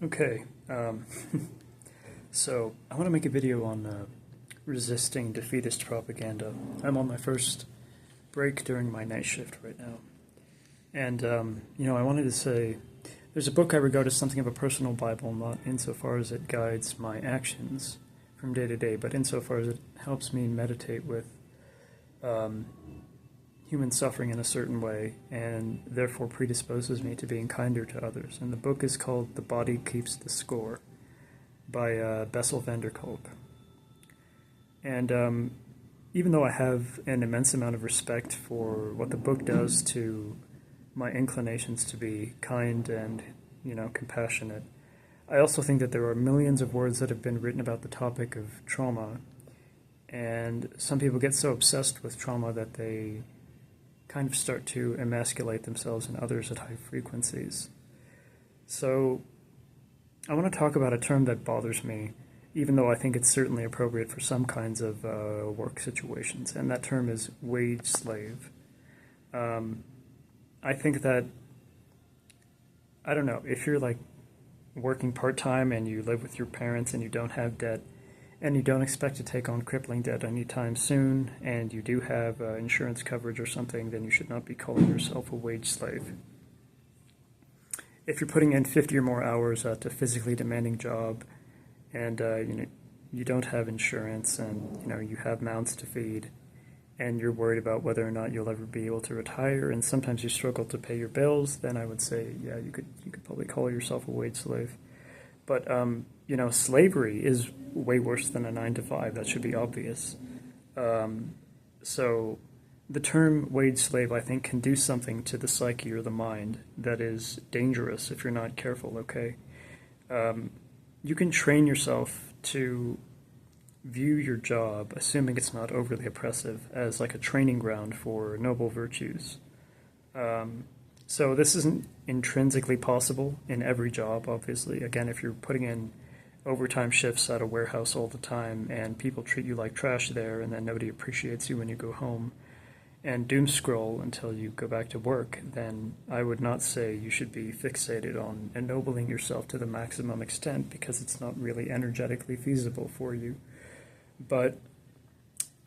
Okay, so I want to make a video on resisting defeatist propaganda. I'm on my first break during my night shift right now. And, I wanted to say there's a book I regard as something of a personal Bible, not insofar as it guides my actions from day to day, but insofar as it helps me meditate with human suffering in a certain way, and therefore predisposes me to being kinder to others. And the book is called The Body Keeps the Score by Bessel van der Kolk. And even though I have an immense amount of respect for what the book does to my inclinations to be kind and, compassionate, I also think that there are millions of words that have been written about the topic of trauma, and some people get so obsessed with trauma that they kind of start to emasculate themselves and others at high frequencies. So I want to talk about a term that bothers me, even though I think it's certainly appropriate for some kinds of work situations, and that term is wage slave. I think that, I don't know, if you're like working part-time and you live with your parents and you don't have debt, and you don't expect to take on crippling debt anytime soon, and you do have insurance coverage or something, then you should not be calling yourself a wage slave. If you're putting in 50 or more hours at a physically demanding job, and you don't have insurance, and you have mouths to feed, and you're worried about whether or not you'll ever be able to retire, and sometimes you struggle to pay your bills, then I would say, yeah, you could probably call yourself a wage slave. But slavery is way worse than a 9-to-5. That should be obvious. So the term wage slave, I think, can do something to the psyche or the mind that is dangerous if you're not careful, okay? You can train yourself to view your job, assuming it's not overly oppressive, as like a training ground for noble virtues. So this isn't intrinsically possible in every job, obviously. Again, if you're putting in overtime shifts at a warehouse all the time and people treat you like trash there, and then nobody appreciates you when you go home and doom scroll until you go back to work, then I would not say you should be fixated on ennobling yourself to the maximum extent, because it's not really energetically feasible for you. But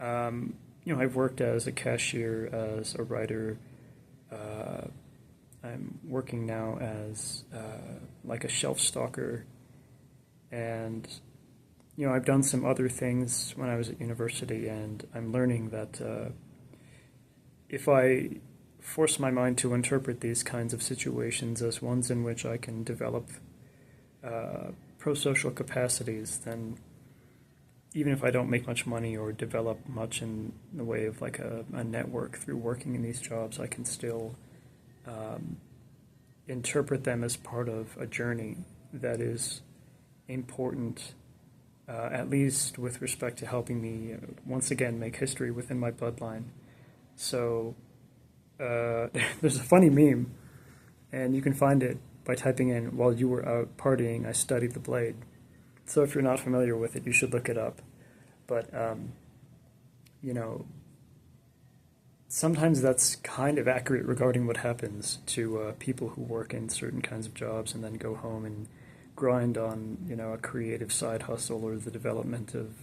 I've worked as a cashier, as a writer. I'm working now as like a shelf stalker, and I've done some other things when I was at university, and I'm learning that if I force my mind to interpret these kinds of situations as ones in which I can develop pro-social capacities, then even if I don't make much money or develop much in the way of like a network through working in these jobs, I can still interpret them as part of a journey that is important, at least with respect to helping me once again make history within my bloodline. So there's a funny meme, and you can find it by typing in, "While you were out partying, I studied the blade." So if you're not familiar with it, you should look it up. But sometimes that's kind of accurate regarding what happens to people who work in certain kinds of jobs and then go home and grind on, a creative side hustle or the development of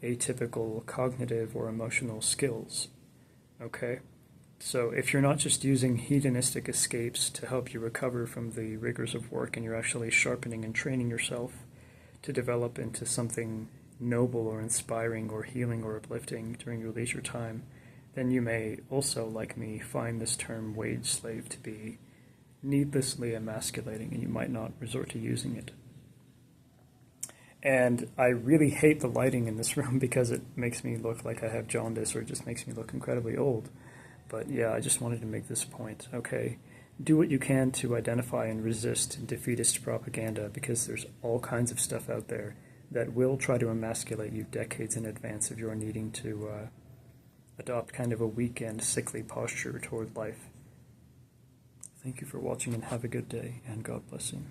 atypical cognitive or emotional skills. Okay? So if you're not just using hedonistic escapes to help you recover from the rigors of work, and you're actually sharpening and training yourself to develop into something noble or inspiring or healing or uplifting during your leisure time, then you may also, like me, find this term wage slave to be needlessly emasculating, and you might not resort to using it. And I really hate the lighting in this room because it makes me look like I have jaundice, or it just makes me look incredibly old. But yeah, I just wanted to make this point, okay? Do what you can to identify and resist defeatist propaganda, because there's all kinds of stuff out there that will try to emasculate you decades in advance of your needing to adopt kind of a weak and sickly posture toward life. Thank you for watching, and have a good day, and God bless you.